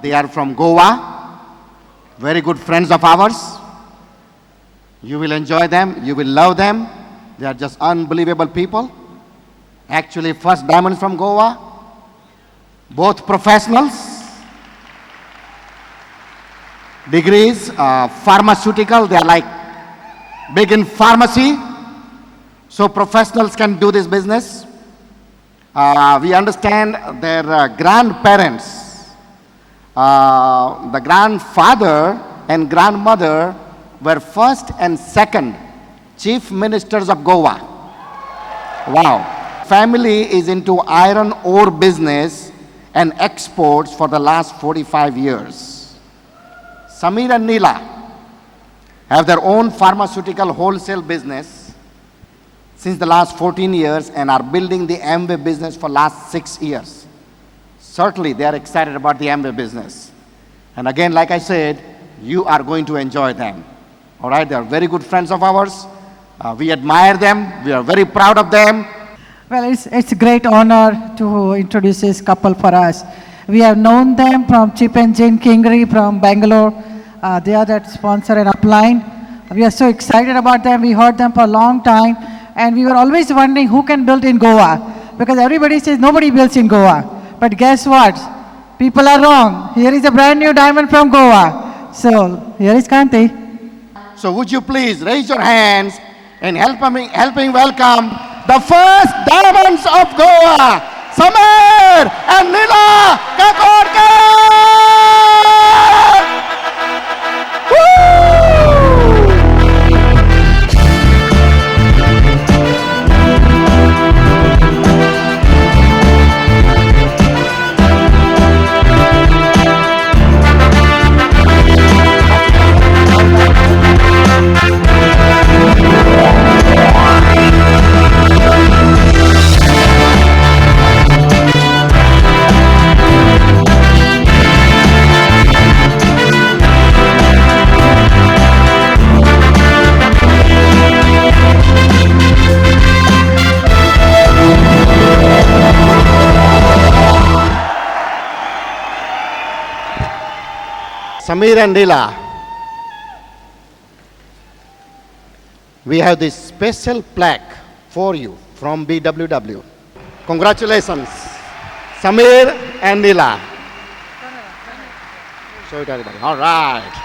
They are from Goa, very good friends of ours. You will enjoy them, you will love them. They are just unbelievable people. Actually, first diamonds from Goa, both professionals, degrees, pharmaceutical, they are like big in pharmacy. So professionals can do this business. We understand their grandparents, the grandfather and grandmother were first and second chief ministers of Goa. Wow. Family is into iron ore business and exports for the last 45 years. Samir and Neila have their own pharmaceutical wholesale business since the last 14 years and are building the Amway business for last 6 years. Certainly, they are excited about the Amway business. And again, like I said, you are going to enjoy them. All right, they are very good friends of ours. We admire them. We are very proud of them. Well, it's a great honor to introduce this couple for us. We have known them from Chip and Jane Kingery from Bangalore. They are that sponsor and upline. We are so excited about them. We heard them for a long time. And we were always wondering who can build in Goa. Because everybody says nobody builds in Goa. But guess what? People are wrong. Here is a brand new diamond from Goa. So here is Kanti. So would you please raise your hands and helping welcome the first diamonds of Goa, Samir and Neila Kakodkar! Samir and Neila, we have this special plaque for you from BWW. Congratulations, Samir and Neila. Show it everybody. All right.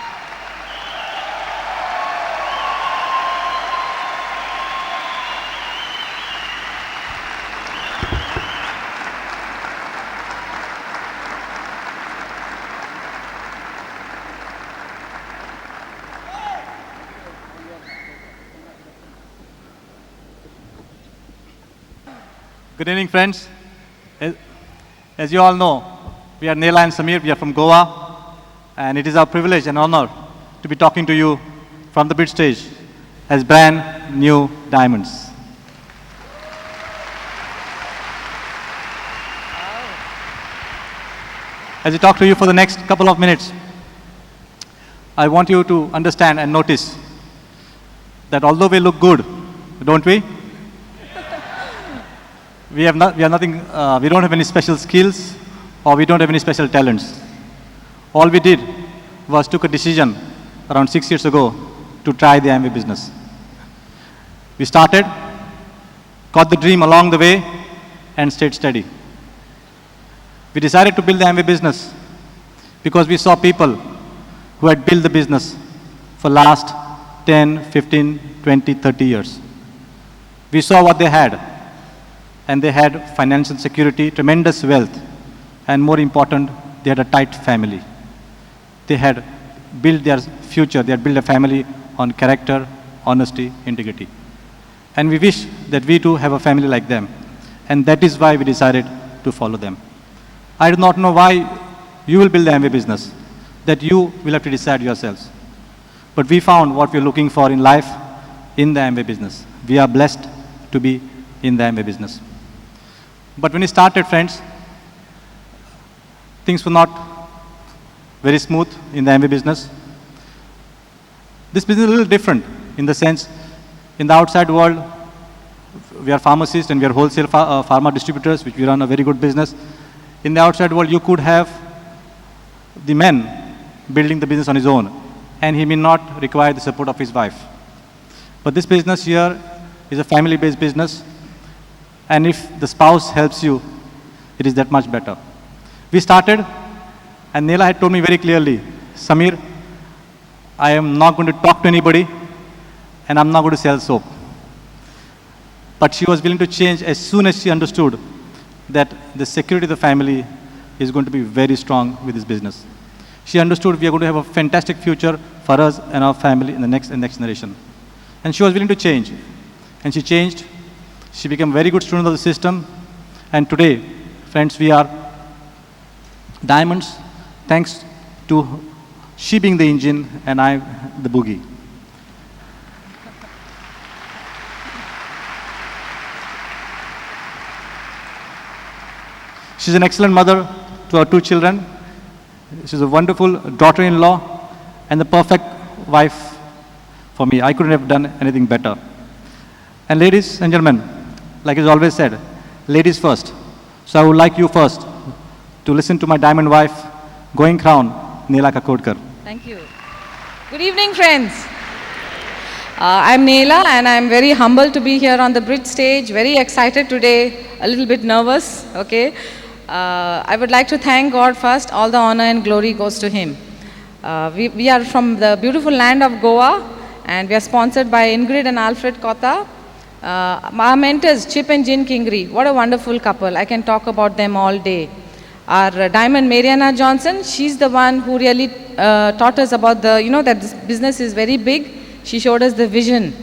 Good evening, friends. As you all know, we are Neila and Samir. We are from Goa. And it is our privilege and honor to be talking to you from the big stage as brand new diamonds. As I talk to you for the next couple of minutes, I want you to understand and notice that although we look good, don't we? We don't have any special skills or we don't have any special talents. All we did was took a decision around 6 years ago to try the Amway business. We started, caught the dream along the way and stayed steady. We decided to build the Amway business because we saw people who had built the business for last 10, 15, 20, 30 years. We saw what they had. And they had financial security, tremendous wealth, and more important, they had a tight family. They had built their future, they had built a family on character, honesty, integrity. And we wish that we too have a family like them. And that is why we decided to follow them. I do not know why you will build the Amway business, that you will have to decide yourselves. But we found what we're looking for in life in the Amway business. We are blessed to be in the Amway business. But when we started, friends, things were not very smooth in the Amway business. This business is a little different in the sense, in the outside world, we are pharmacists and we are wholesale pharma distributors, which we run a very good business. In the outside world, you could have the man building the business on his own, and he may not require the support of his wife. But this business here is a family-based business, and if the spouse helps you, it is that much better. We started, and Neila had told me very clearly, Samir, I am not going to talk to anybody, and I'm not going to sell soap. But she was willing to change as soon as she understood that the security of the family is going to be very strong with this business. She understood we are going to have a fantastic future for us and our family in the next generation. And she was willing to change. And she changed. She became a very good student of the system. And today, friends, we are diamonds thanks to she being the engine and I the boogie. She's an excellent mother to our 2 children. She's a wonderful daughter-in-law and the perfect wife for me. I couldn't have done anything better. And ladies and gentlemen, like it's always said, ladies first. So I would like you first to listen to my diamond wife, going crown, Neila Kakodkar. Thank you. Good evening, friends. I'm Neila, and I'm very humbled to be here on the bridge stage. Very excited today, a little bit nervous, okay? I would like to thank God first. All the honor and glory goes to Him. We are from the beautiful land of Goa, and we are sponsored by Ingrid and Alfred Kota. Our mentors, Chip and Jin Kingri, what a wonderful couple. I can talk about them all day. Our diamond Mariana Johnson, she's the one who really taught us about that this business is very big. She showed us the vision.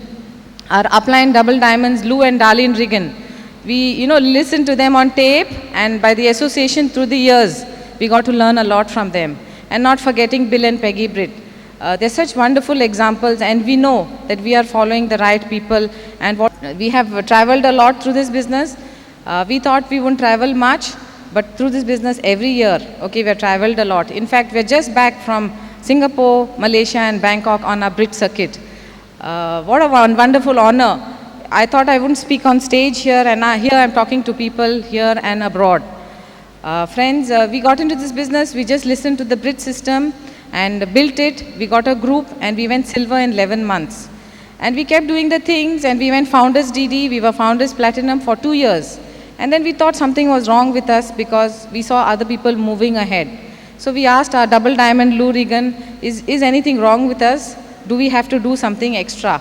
Our upline double diamonds, Lou and Darlene Riggin, we listened to them on tape, and by the association through the years, we got to learn a lot from them. And not forgetting Bill and Peggy Britt. They're such wonderful examples, and we know that we are following the right people. And we have traveled a lot through this business. We thought we wouldn't travel much, but through this business every year, okay, we have traveled a lot. In fact, we're just back from Singapore, Malaysia, and Bangkok on our Brit circuit. What a wonderful honor. I thought I wouldn't speak on stage here, and here I'm talking to people here and abroad. Friends, we got into this business, we just listened to the Brit system and built it. We got a group and we went silver in 11 months. And we kept doing the things, and we went Founders DD, we were Founders Platinum for 2 years. And then we thought something was wrong with us because we saw other people moving ahead. So we asked our double diamond Lou Regan, is anything wrong with us? Do we have to do something extra?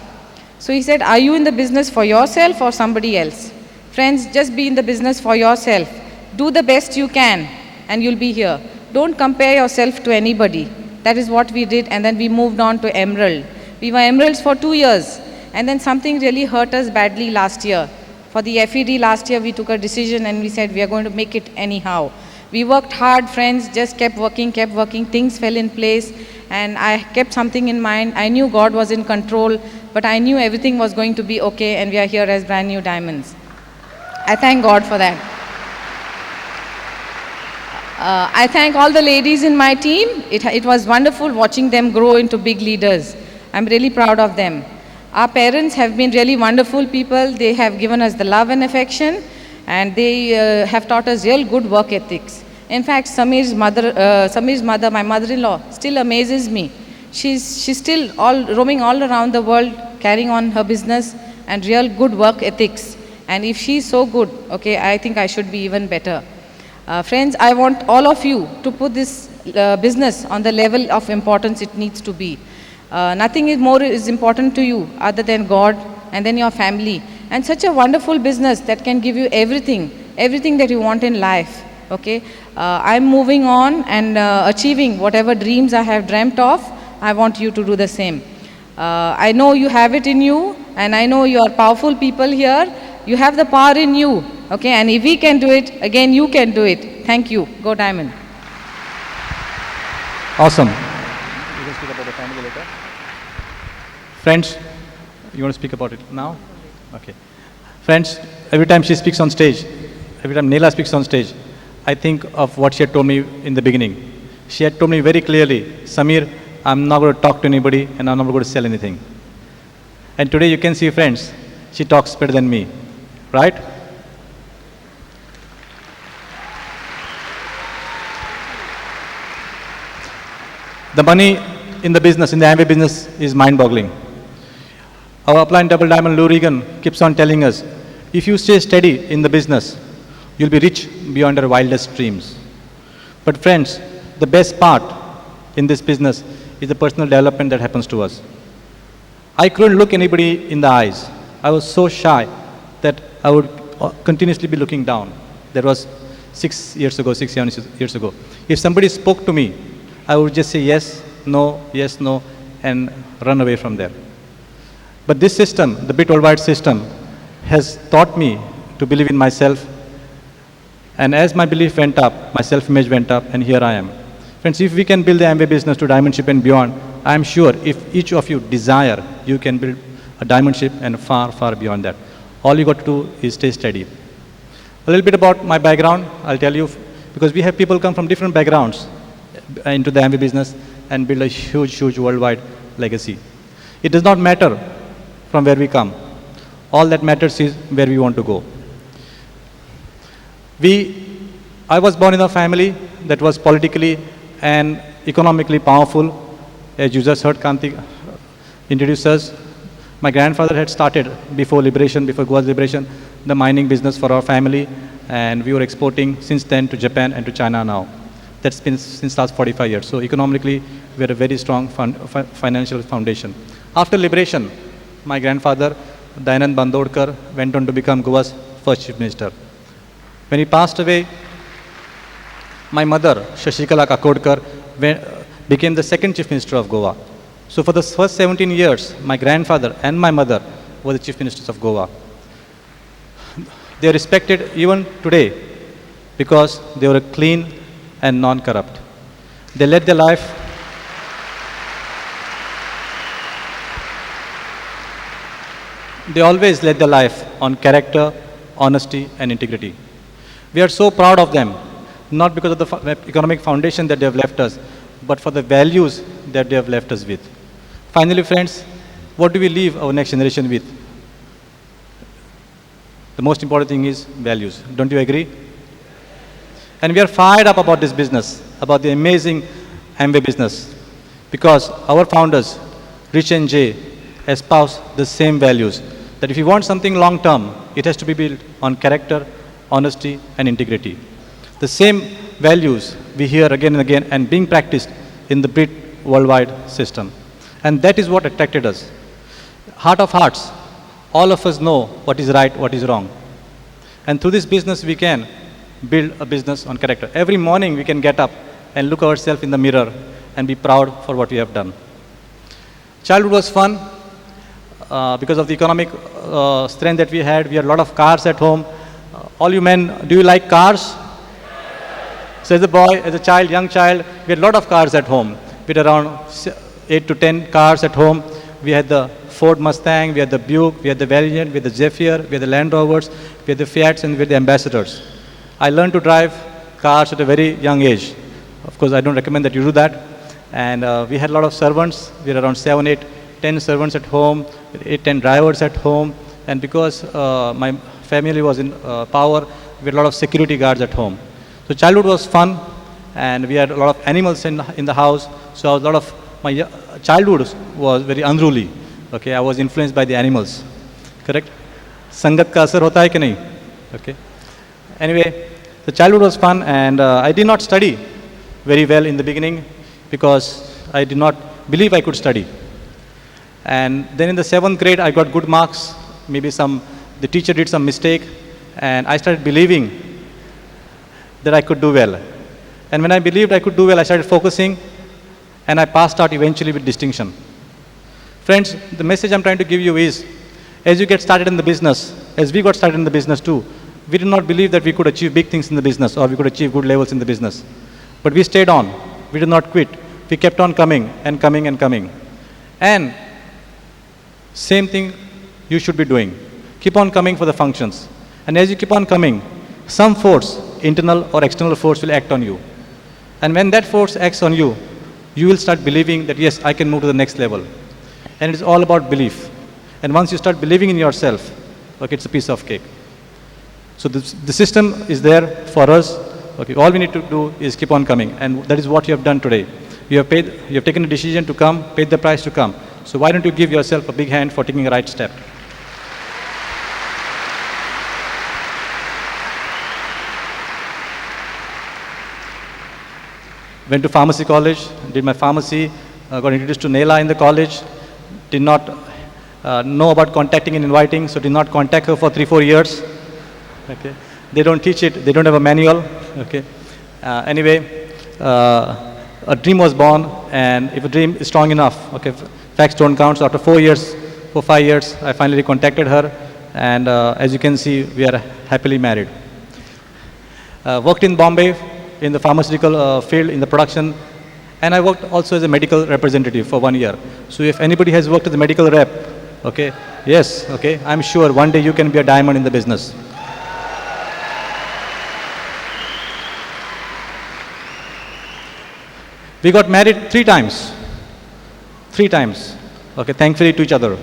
So he said, are you in the business for yourself or somebody else? Friends, just be in the business for yourself. Do the best you can and you'll be here. Don't compare yourself to anybody. That is what we did, and then we moved on to Emerald. We were Emeralds for 2 years, and then something really hurt us badly last year. For the FED last year, we took a decision and we said we are going to make it anyhow. We worked hard, friends, just kept working, things fell in place, and I kept something in mind. I knew God was in control, but I knew everything was going to be okay, and we are here as brand new diamonds. I thank God for that. I thank all the ladies in my team. It was wonderful watching them grow into big leaders. I'm really proud of them. Our parents have been really wonderful people. They have given us the love and affection, and they have taught us real good work ethics. In fact, Samir's mother, my mother-in-law, still amazes me. She's still roaming all around the world, carrying on her business and real good work ethics. And if she's so good, okay, I think I should be even better. Friends, I want all of you to put this business on the level of importance it needs to be. Nothing is important to you other than God and then your family. And such a wonderful business that can give you everything that you want in life. Okay, I'm moving on and achieving whatever dreams I have dreamt of. I want you to do the same. I know you have it in you, and I know you are powerful people here. You have the power in you. Okay, and if we can do it, again you can do it. Thank you. Go Diamond. Awesome. You can speak about the family later. Friends, you want to speak about it now? Okay. Friends, every time she speaks on stage, every time Neila speaks on stage, I think of what she had told me in the beginning. She had told me very clearly, Samir, I'm not going to talk to anybody and I'm not going to sell anything. And today you can see, friends, she talks better than me, right? The money in the business, in the Amway business, is mind-boggling. Our upline double diamond Lou Regan keeps on telling us, if you stay steady in the business, you'll be rich beyond your wildest dreams. But friends, the best part in this business is the personal development that happens to us. I couldn't look anybody in the eyes. I was so shy that I would continuously be looking down. That was 6 years ago, 7 years ago. If somebody spoke to me, I would just say yes, no, and run away from there. But this system, the Bit Worldwide system, has taught me to believe in myself. And as my belief went up, my self-image went up, and here I am. Friends, if we can build the Amway business to diamond ship and beyond, I am sure if each of you desire, you can build a diamond ship and far, far beyond that. All you got to do is stay steady. A little bit about my background, I'll tell you, because we have people come from different backgrounds into the Amway business and build a huge, huge worldwide legacy. It does not matter from where we come. All that matters is where we want to go. I was born in a family that was politically and economically powerful. As you just heard Kanti introduce us, my grandfather had started before Goa's liberation, the mining business for our family, and we were exporting since then to Japan and to China now. That's been since last 45 years. So economically, we had a very strong financial foundation. After liberation, my grandfather, Dayanand Bandodkar, went on to become Goa's first chief minister. When he passed away, my mother, Neila Kakodkar, became the second chief minister of Goa. So for the first 17 years, my grandfather and my mother were the chief ministers of Goa. They are respected even today because they were clean and non-corrupt. They led their life They always led their life on character, honesty, and integrity. We are so proud of them, not because of the economic foundation that they have left us, but for the values that they have left us with. Finally, friends, what do we leave our next generation with? The most important thing is values. Don't you agree? And we are fired up about this business, about the amazing Amway business, because our founders, Rich and Jay, espouse the same values, that if you want something long term, it has to be built on character, honesty, and integrity. The same values we hear again and again and being practiced in the Bit Worldwide system. And that is what attracted us. Heart of hearts, all of us know what is right, what is wrong. And through this business, we can build a business on character. Every morning, we can get up and look ourselves in the mirror and be proud for what we have done. Childhood was fun because of the economic strength that we had. We had a lot of cars at home. All you men, do you like cars? So as a boy, as a child, young child, we had a lot of cars at home. We had around 8 to 10 cars at home. We had the Ford Mustang, we had the Buick, we had the Valiant, we had the Zephyr, we had the Land Rovers, we had the Fiats, and we had the Ambassadors. I learned to drive cars at a very young age. Of course, I don't recommend that you do that. And we had a lot of servants. We had around 7, 8, 10 servants at home, 8, 10 drivers at home. And because my family was in power, we had a lot of security guards at home. So childhood was fun, and we had a lot of animals in the house. So a lot of my childhood was very unruly. Okay, I was influenced by the animals. Correct? Sangat ka asar hota hai ki nahi? Okay. Anyway, the childhood was fun, and I did not study very well in the beginning because I did not believe I could study. And then in the 7th grade, I got good marks. Maybe the teacher did some mistake, and I started believing that I could do well. And when I believed I could do well, I started focusing, and I passed out eventually with distinction. Friends, the message I'm trying to give you is, as you get started in the business, as we got started in the business too, we did not believe that we could achieve big things in the business or we could achieve good levels in the business. But we stayed on. We did not quit. We kept on coming and coming and coming. And same thing you should be doing. Keep on coming for the functions. And as you keep on coming, some force, internal or external force, will act on you. And when that force acts on you, you will start believing that, yes, I can move to the next level. And it's all about belief. And once you start believing in yourself, okay, it's a piece of cake. So the system is there for us. Okay, all we need to do is keep on coming. And that is what you have done today. You have taken a decision to come, paid the price to come. So why don't you give yourself a big hand for taking a right step? Went to pharmacy college, did my pharmacy, got introduced to Neila in the college, did not know about contacting and inviting, so did not contact her for 3-4 years. Okay. They don't teach it, they don't have a manual. Okay. Anyway, a dream was born, and if a dream is strong enough, okay, facts don't count. So after 4 years, 5 years, I finally contacted her, and as you can see, we are happily married. Worked in Bombay in the pharmaceutical field, in the production, and I worked also as a medical representative for 1 year. So if anybody has worked as a medical rep, okay, yes, okay, I'm sure one day you can be a diamond in the business. We got married 3 times. 3 times. Okay, thankfully to each other.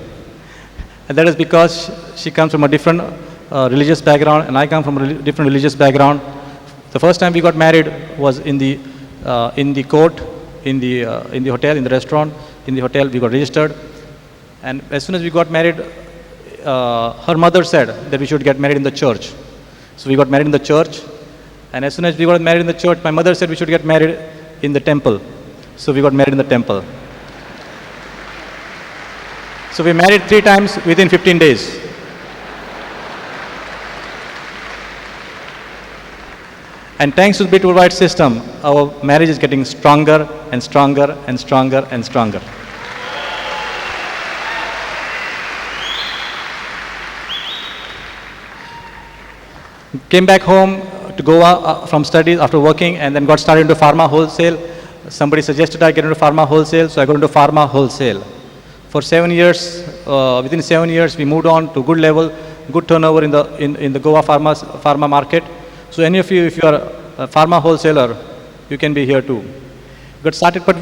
And that is because she comes from a different religious background, and I come from a different religious background. The first time we got married was in the court, in the hotel, in the restaurant. In the hotel, we got registered. And as soon as we got married, her mother said that we should get married in the church. So we got married in the church. And as soon as we got married in the church, my mother said we should get married in the temple. So we got married in the temple. So we married 3 times within 15 days. And thanks to the Bit Worldwide system, our marriage is getting stronger and stronger and stronger and stronger. Came back home to Goa from studies after working, and then got started into pharma wholesale. Somebody suggested I get into pharma wholesale, so I got into pharma wholesale. For 7 years, within 7 years, we moved on to good level, good turnover in the Goa pharma market. So any of you, if you are a pharma wholesaler, you can be here too. Got started, but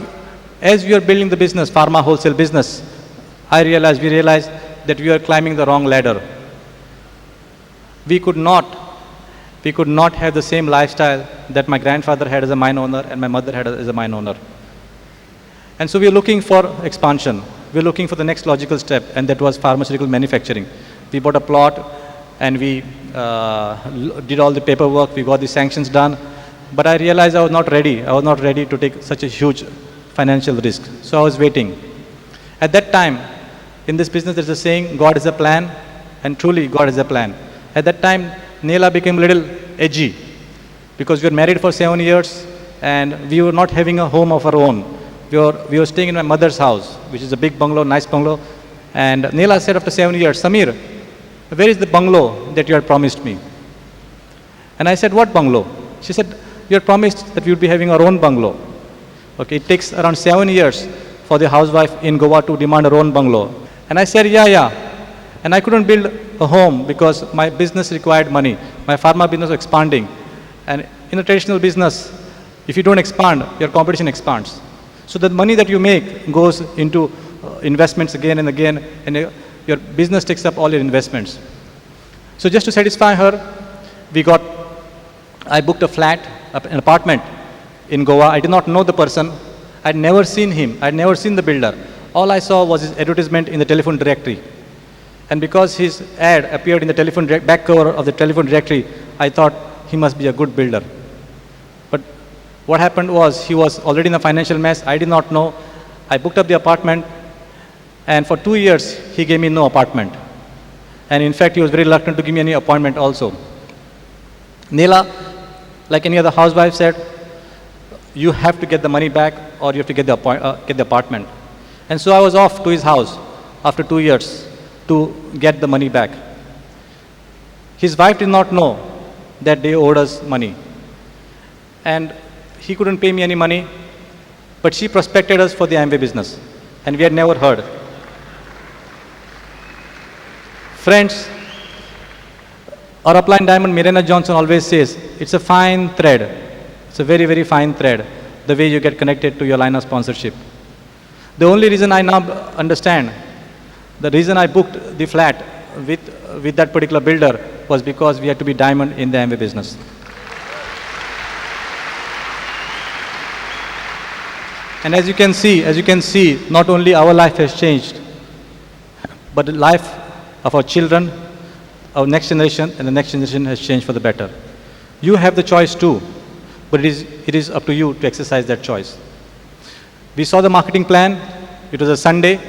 as we are building the business, pharma wholesale business, we realized that we are climbing the wrong ladder. We could not have the same lifestyle that my grandfather had as a mine owner and my mother had as a mine owner. And so we are looking for expansion. We are looking for the next logical step, and that was pharmaceutical manufacturing. We bought a plot, and we did all the paperwork, we got the sanctions done, but I realized I was not ready. I was not ready to take such a huge financial risk. So I was waiting. At that time, in this business, there's a saying, God is a plan, and truly God is a plan. At that time, Neila became a little edgy, because we were married for 7 years, and we were not having a home of our own. We were staying in my mother's house, which is a big bungalow, nice bungalow, and Neila said after 7 years, Samir, where is the bungalow that you had promised me? And I said, what bungalow? She said, you had promised that we would be having our own bungalow. Okay, it takes around 7 years for the housewife in Goa to demand her own bungalow. And I said, yeah. And I couldn't build a home because my business required money. My pharma business was expanding. And in a traditional business, if you don't expand, your competition expands. So the money that you make goes into investments again and again, and your business takes up all your investments. So just to satisfy her, I booked a flat, an apartment in Goa. I did not know the person. I'd never seen him. I'd never seen the builder. All I saw was his advertisement in the telephone directory. And because his ad appeared in the back cover of the telephone directory, I thought he must be a good builder. But what happened was he was already in a financial mess. I did not know. I booked up the apartment. And for 2 years, he gave me no apartment. And in fact, he was very reluctant to give me any appointment also. Neila, like any other housewife, said, you have to get the money back or you have to get the apartment. And so I was off to his house after 2 years to get the money back. His wife did not know that they owed us money. And he couldn't pay me any money, but she prospected us for the Amway business. And we had never heard. Friends, our upline diamond, Mirena Johnson, always says, it's a fine thread. It's a very, very fine thread, the way you get connected to your line of sponsorship. The only reason I now understand, the reason I booked the flat with that particular builder was because we had to be diamond in the Amway business. And as you can see, not only our life has changed, but the life of our children, our next generation, and the next generation has changed for the better. You have the choice too, but it is up to you to exercise that choice. We saw the marketing plan. It was a Sunday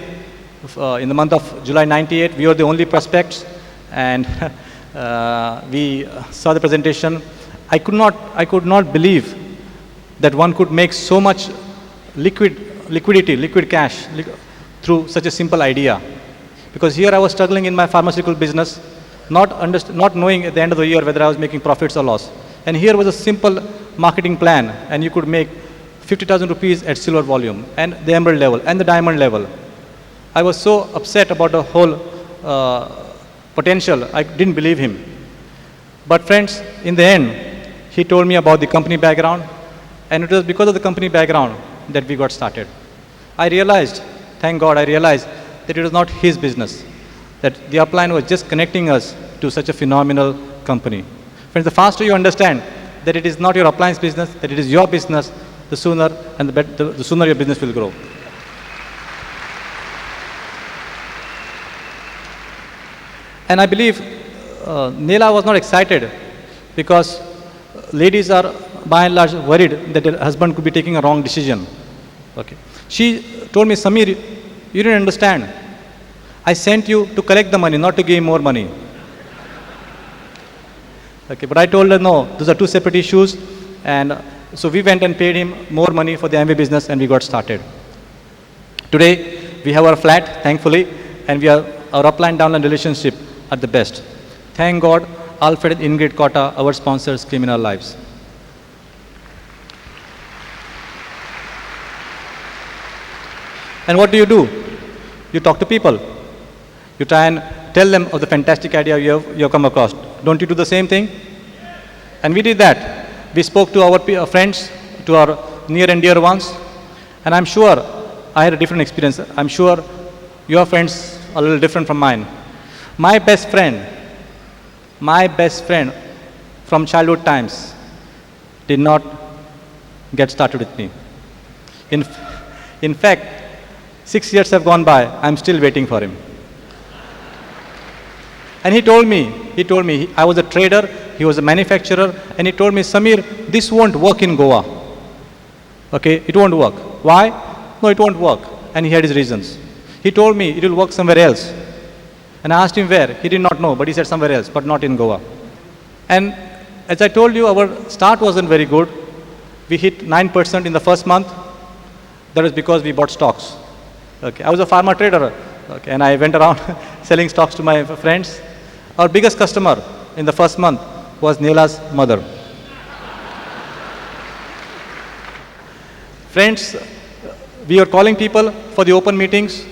in the month of July '98. We were the only prospects, and we saw the presentation. I could not believe that one could make so much liquid cash through such a simple idea. Because here I was struggling in my pharmaceutical business, not knowing at the end of the year whether I was making profits or loss. And here was a simple marketing plan, and you could make 50,000 rupees at silver volume, and the emerald level, and the diamond level. I was so upset about the whole potential, I didn't believe him. But friends, in the end, he told me about the company background, and it was because of the company background that we got started. I realized, thank God, that it was not his business, that the upline was just connecting us to such a phenomenal company. Friends, the faster you understand that it is not your upline's business, that it is your business, the sooner the sooner your business will grow. And I believe Neila was not excited because ladies are by and large worried that their husband could be taking a wrong decision. Okay. She told me, Samir, you didn't understand. I sent you to collect the money, not to give more money. Okay, but I told her, no, those are two separate issues. And so we went and paid him more money for the Amway business, and we got started. Today, we have our flat, thankfully, and we are our upline-downline relationship at the best. Thank God, Alfred and Ingrid Kota, our sponsors, came in our lives. And what do? You talk to people. You try and tell them of the fantastic idea you have come across. Don't you do the same thing? And we did that. We spoke to our friends, to our near and dear ones, and I'm sure I had a different experience. I'm sure your friends are a little different from mine. My best friend from childhood times did not get started with me. In fact, 6 years have gone by, I'm still waiting for him. And he told me, I was a trader, he was a manufacturer, and he told me, Samir, this won't work in Goa. Okay, it won't work. Why? No, it won't work. And he had his reasons. He told me it will work somewhere else. And I asked him where. He did not know, but he said somewhere else, but not in Goa. And as I told you, our start wasn't very good. We hit 9% in the first month. That was because we bought stocks. Okay, I was a pharma trader, okay, and I went around selling stocks to my friends. Our biggest customer in the first month was Neila's mother. Friends, we were calling people for the open meetings,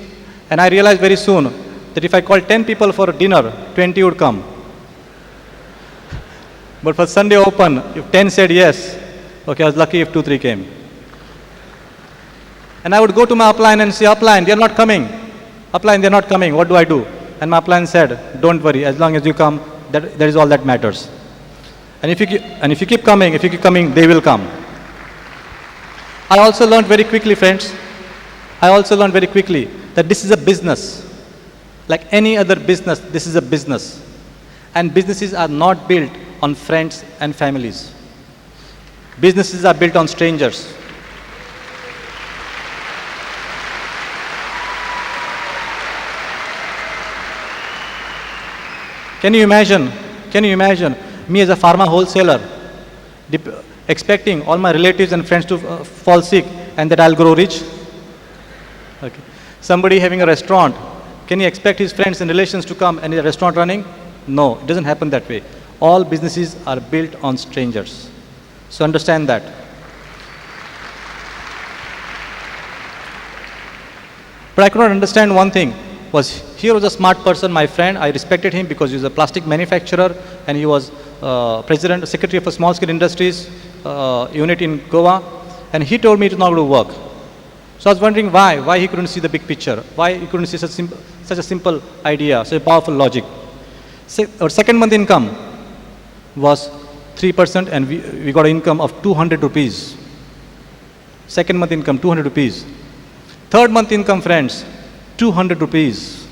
and I realized very soon that if I called 10 people for dinner, 20 would come. But for Sunday open, if 10 said yes, okay, I was lucky if 2-3 came. And I would go to my upline and say, upline, they're not coming. Upline, they're not coming. What do I do? And my upline said, don't worry, as long as you come, that is all that matters. And if you keep coming, they will come. I also learned very quickly, friends, that this is a business. Like any other business, this is a business. And businesses are not built on friends and families. Businesses are built on strangers. Can you imagine me as a pharma wholesaler expecting all my relatives and friends to fall sick and that I'll grow rich? Okay. Somebody having a restaurant, can he expect his friends and relations to come and a restaurant running? No, it doesn't happen that way. All businesses are built on strangers. So understand that. But I could not understand one thing. Here was a smart person, my friend. I respected him because he was a plastic manufacturer and he was secretary of a small scale industries unit in Goa. And he told me it was not going to work. So I was wondering why he couldn't see the big picture, why he couldn't see such a simple idea, such a powerful logic. Our second month income was 3% and we got an income of 200 rupees. Second month income, 200 rupees. Third month income, friends, 200 rupees.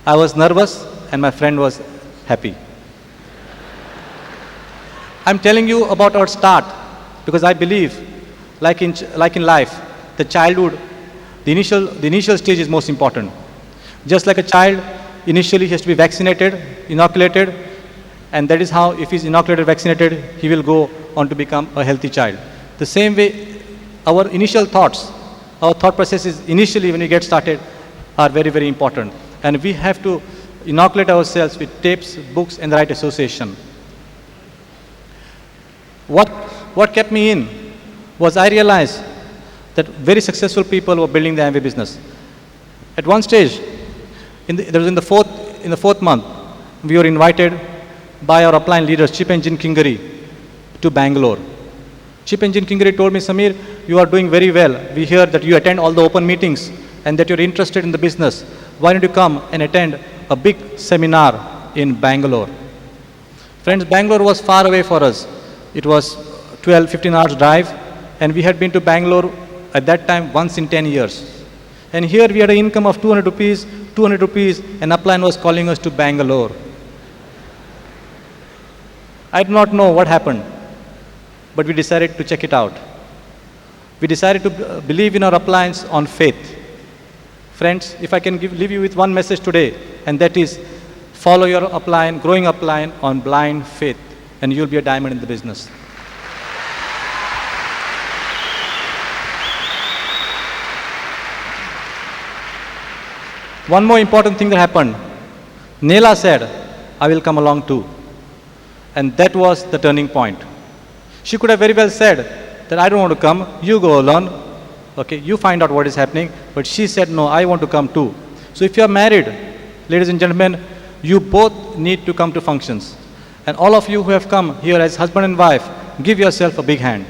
I was nervous and my friend was happy. I'm telling you about our start because I believe, like in life, the childhood, the initial stage is most important. Just like a child, initially he has to be vaccinated, inoculated, and that is how, if he's inoculated, vaccinated, he will go on to become a healthy child. The same way, our initial thoughts, our thought processes initially when we get started are very, very important. And we have to inoculate ourselves with tapes, books, and the right association. What kept me in was I realized that very successful people were building the Amway business. At one stage, in the fourth month, we were invited by our upline leaders, Chip and Jin Kingari, to Bangalore. Chip and Jin Kingari told me, Samir, you are doing very well. We hear that you attend all the open meetings and that you're interested in the business. Why don't you come and attend a big seminar in Bangalore? Friends, Bangalore was far away for us. It was 12, 15 hours drive, and we had been to Bangalore at that time once in 10 years. And here we had an income of 200 rupees, and upline was calling us to Bangalore. I do not know what happened, but we decided to check it out. We decided to believe in our uplines on faith. Friends, if I can leave you with one message today, and that is, follow your upline, growing upline on blind faith, and you'll be a diamond in the business. One more important thing that happened. Neila said, I will come along too. And that was the turning point. She could have very well said that I don't want to come, you go alone. Okay, you find out what is happening. But she said, no, I want to come too. So if you are married, ladies and gentlemen, you both need to come to functions. And all of you who have come here as husband and wife, give yourself a big hand.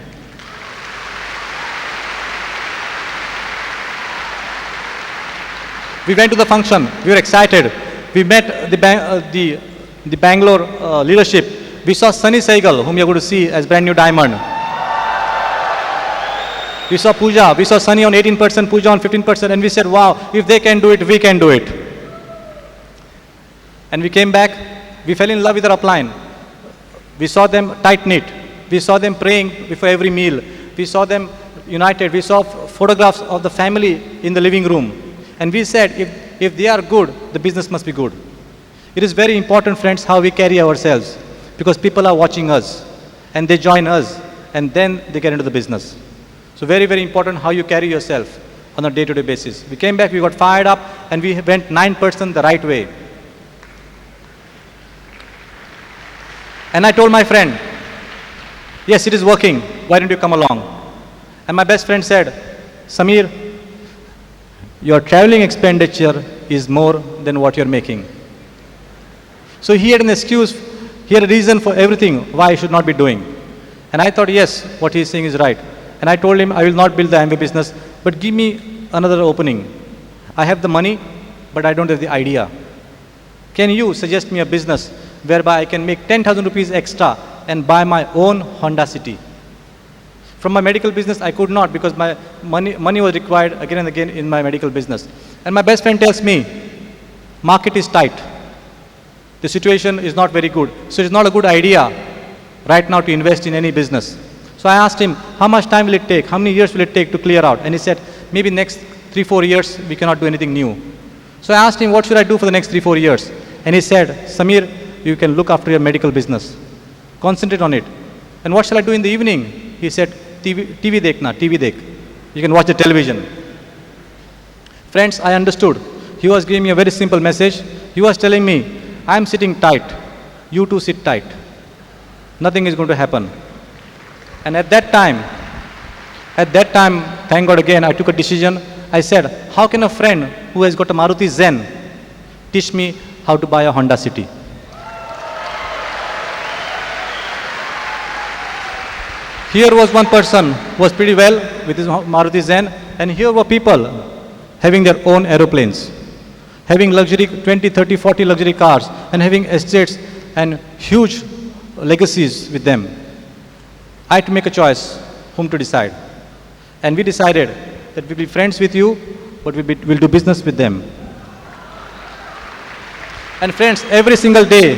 We went to the function. We were excited. We met the Bangalore leadership. We saw Sunny Saigal, whom you're going to see as brand new diamond. We saw Pooja. We saw Sunny on 18%, Pooja on 15%, and we said, wow, if they can do it, we can do it. And we came back. We fell in love with our upline. We saw them tight-knit. We saw them praying before every meal. We saw them united. We saw photographs of the family in the living room. And we said, if they are good, the business must be good. It is very important, friends, how we carry ourselves, because people are watching us, and they join us, and then they get into the business. So very, very important how you carry yourself on a day-to-day basis. We came back, we got fired up, and we went 9% the right way. And I told my friend, yes, it is working. Why don't you come along? And my best friend said, Samir, your traveling expenditure is more than what you're making. So he had an excuse, he had a reason for everything why I should not be doing. And I thought, yes, what he's saying is right. And I told him, I will not build the Amway business, but give me another opening. I have the money, but I don't have the idea. Can you suggest me a business whereby I can make 10,000 rupees extra and buy my own Honda City? From my medical business, I could not, because my money was required again and again in my medical business. And my best friend tells me, market is tight. The situation is not very good. So it's not a good idea right now to invest in any business. So I asked him, how much time will it take? How many years will it take to clear out? And he said, maybe next 3-4 years, we cannot do anything new. So I asked him, what should I do for the next 3-4 years? And he said, Samir, you can look after your medical business. Concentrate on it. And what shall I do in the evening? He said, TV dekhna, TV dekh. You can watch the television. Friends, I understood. He was giving me a very simple message. He was telling me, I am sitting tight. You too sit tight. Nothing is going to happen. And at that time, thank God again, I took a decision. I said, how can a friend who has got a Maruti Zen teach me how to buy a Honda City? Here was one person who was pretty well with his Maruti Zen, and here were people having their own aeroplanes, having luxury 20, 30, 40 luxury cars, and having estates and huge legacies with them. I had to make a choice whom to decide. And we decided that we'll be friends with you, but we'll do business with them. And friends, every single day,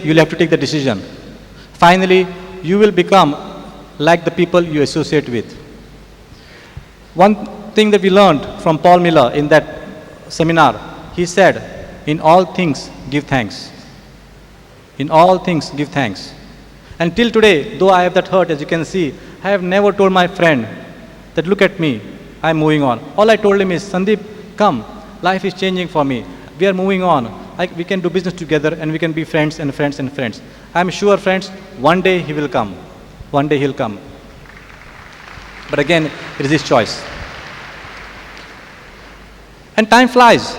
you'll have to take the decision. Finally, you will become like the people you associate with. One thing that we learned from Paul Miller in that seminar, he said, in all things, give thanks. In all things, give thanks. And till today, though I have that hurt, as you can see, I have never told my friend that look at me, I'm moving on. All I told him is, Sandeep, come, life is changing for me. We are moving on. We can do business together and we can be friends and friends and friends. I'm sure, friends, one day he will come. One day he'll come. But again, it is his choice. And time flies.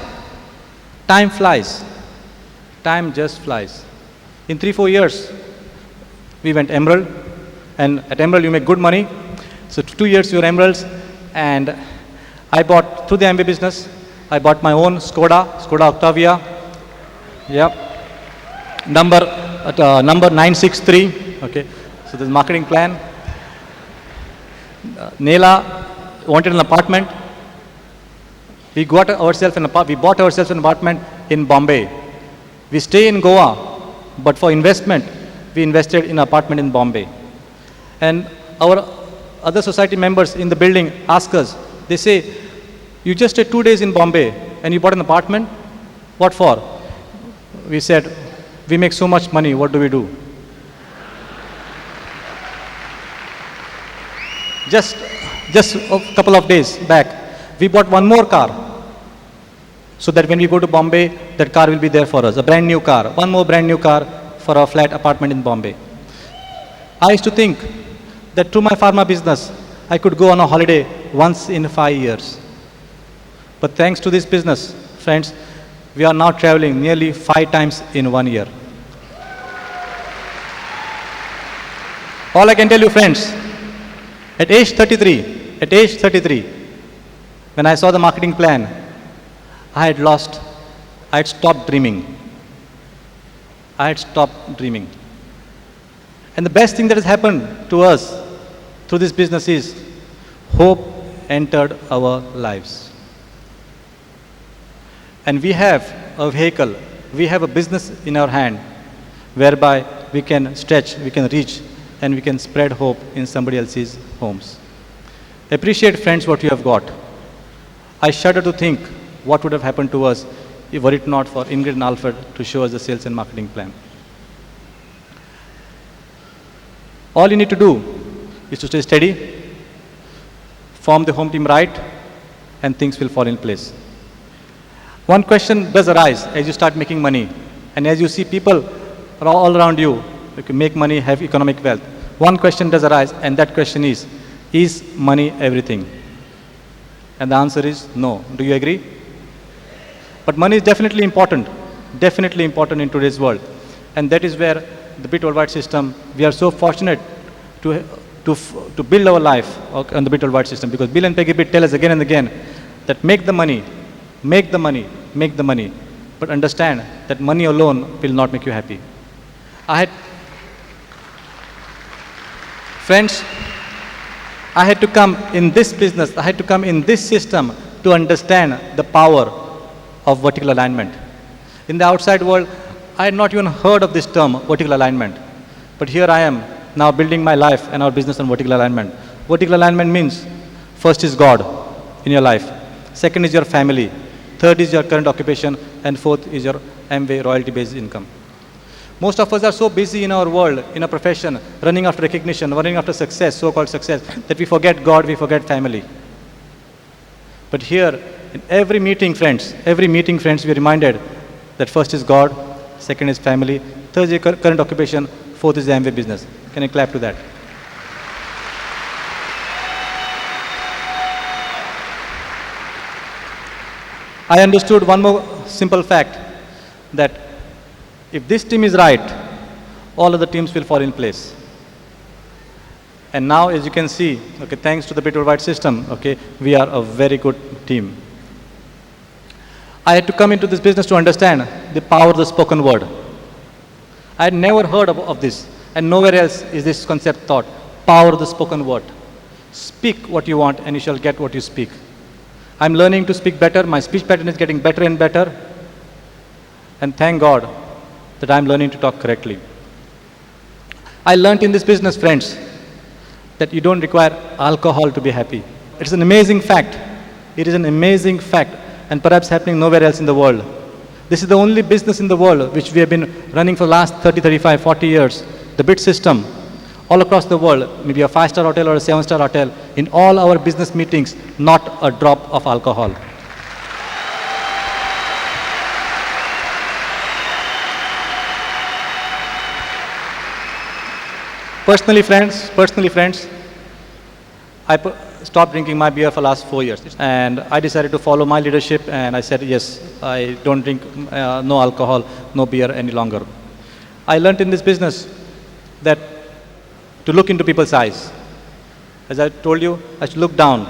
Time flies. Time just flies. In 3-4 years, we went Emerald, and at Emerald you make good money. So 2 years you were Emeralds, and I bought, through the Amway business, I bought my own Skoda Octavia. Yep. Number 963. Okay. So this marketing plan. Neila wanted an apartment. We bought ourselves an apartment in Bombay. We stay in Goa, but for investment, we invested in an apartment in Bombay. And our other society members in the building ask us, they say, you just stayed 2 days in Bombay and you bought an apartment? What for? We said, we make so much money, what do we do? Just a couple of days back, we bought one more car. So that when we go to Bombay, that car will be there for us, a brand new car, one more brand new car for our flat apartment in Bombay. I used to think that through my pharma business, I could go on a holiday once in 5 years. But thanks to this business, friends, we are now traveling nearly 5 times in 1 year. All I can tell you, friends, at age 33, when I saw the marketing plan, I had stopped dreaming. I had stopped dreaming. And the best thing that has happened to us through this business is hope entered our lives. And we have a vehicle, we have a business in our hand whereby we can stretch, we can reach, and we can spread hope in somebody else's homes. Appreciate, friends, what you have got. I shudder to think what would have happened to us if were it not for Ingrid and Alfred to show us the sales and marketing plan. All you need to do is to stay steady, form the home team right, and things will fall in place. One question does arise as you start making money, and as you see people all around you who can make money, have economic wealth. One question does arise, and that question is money everything? And the answer is no. Do you agree? But money is definitely important in today's world. And that is where the Bit Worldwide system, we are so fortunate to build our life on the Bit Worldwide system, because Bill and Peggy Bit tell us again and again that make the money, but understand that money alone will not make you happy. Friends, I had to come in this business, I had to come in this system to understand the power of vertical alignment. In the outside world, I had not even heard of this term, vertical alignment. But here I am, now building my life and our business on vertical alignment. Vertical alignment means, first is God in your life. Second is your family. Third is your current occupation. And fourth is your Amway royalty-based income. Most of us are so busy in our world, in our profession, running after recognition, running after success, so-called success, that we forget God, we forget family. But here, in every meeting, friends, we are reminded that first is God, second is family, third is your current occupation, fourth is the Amway business. Can you clap to that? I understood one more simple fact, that if this team is right, all other teams will fall in place. And now, as you can see, okay, thanks to the Bit Worldwide system, okay, we are a very good team. I had to come into this business to understand the power of the spoken word. I had never heard of this, and nowhere else is this concept taught, power of the spoken word. Speak what you want and you shall get what you speak. I'm learning to speak better. My speech pattern is getting better and better. And thank God that I'm learning to talk correctly. I learned in this business, friends, that you don't require alcohol to be happy. It's an amazing fact. It is an amazing fact, and perhaps happening nowhere else in the world. This is the only business in the world which we have been running for the last 30, 35, 40 years. The bid system, all across the world, maybe a 5-star hotel or a 7-star hotel, in all our business meetings, not a drop of alcohol. Personally, friends, I stopped drinking my beer for the last 4 years. And I decided to follow my leadership, and I said, yes, I don't drink no alcohol, no beer any longer. I learned in this business that to look into people's eyes. As I told you, I should look down.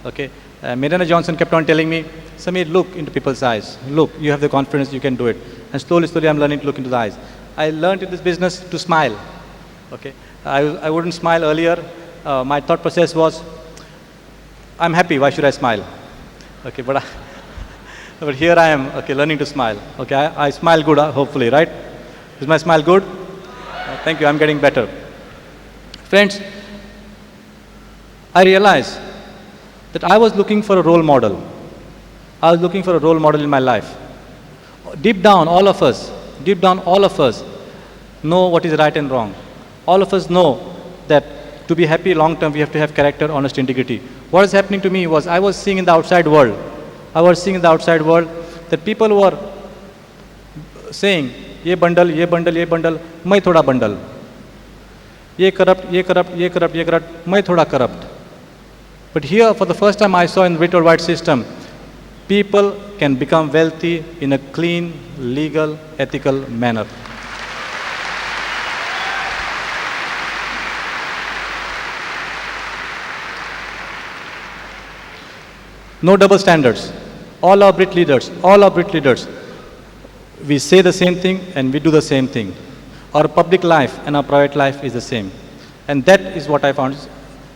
Okay? Mariana Johnson kept on telling me, Samir, look into people's eyes. Look, you have the confidence, you can do it. And slowly, I'm learning to look into the eyes. I learned in this business to smile. Okay? I wouldn't smile earlier. My thought process was, I'm happy, why should I smile? Okay, but here I am, okay, learning to smile. Okay, I smile good, hopefully, right? Is my smile good? Thank you, I'm getting better. Friends, I realized that I was looking for a role model. I was looking for a role model in my life. Deep down, all of us know what is right and wrong. All of us know that to be happy long term, we have to have character, honesty, integrity. What is happening to me was I was seeing in the outside world that people were saying, ye bundle, मैं थोड़ा bundle. Ye corrupt, मैं थोड़ा corrupt. But here, for the first time, I saw in the worldwide system, people can become wealthy in a clean, legal, ethical manner. No double standards. All our Brit leaders, we say the same thing and we do the same thing. Our public life and our private life is the same. And that is what I found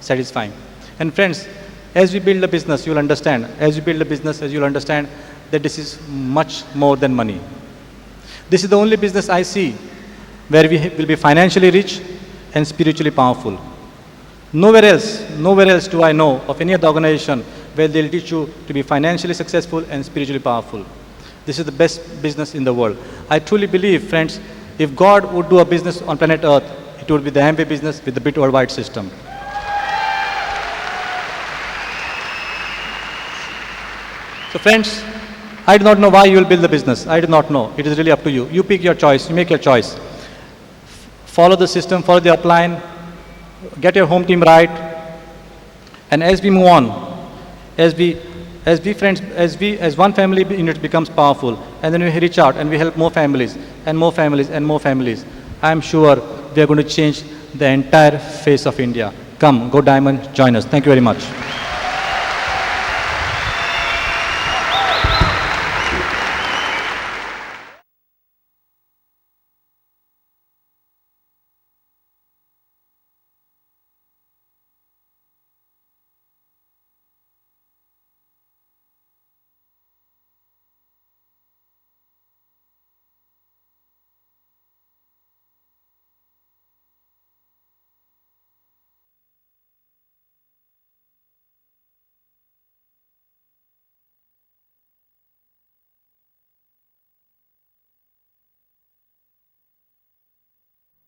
satisfying. And friends, as we build a business, you'll understand, that this is much more than money. This is the only business I see where we will be financially rich and spiritually powerful. Nowhere else do I know of any other organization where they'll teach you to be financially successful and spiritually powerful. This is the best business in the world. I truly believe, friends, if God would do a business on planet Earth, it would be the Amway business with the bit worldwide system. So friends, I do not know why you will build the business. I do not know. It is really up to you. You pick your choice. You make your choice. Follow the system, follow the upline, get your home team right. And as we move on, as one family unit becomes powerful, and then we reach out and we help more families, I am sure we are going to change the entire face of India. Come, go Diamond, join us. Thank you very much.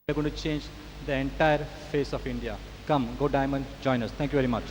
We are going to change the entire face of India. Come, go Diamond, join us. Thank you very much.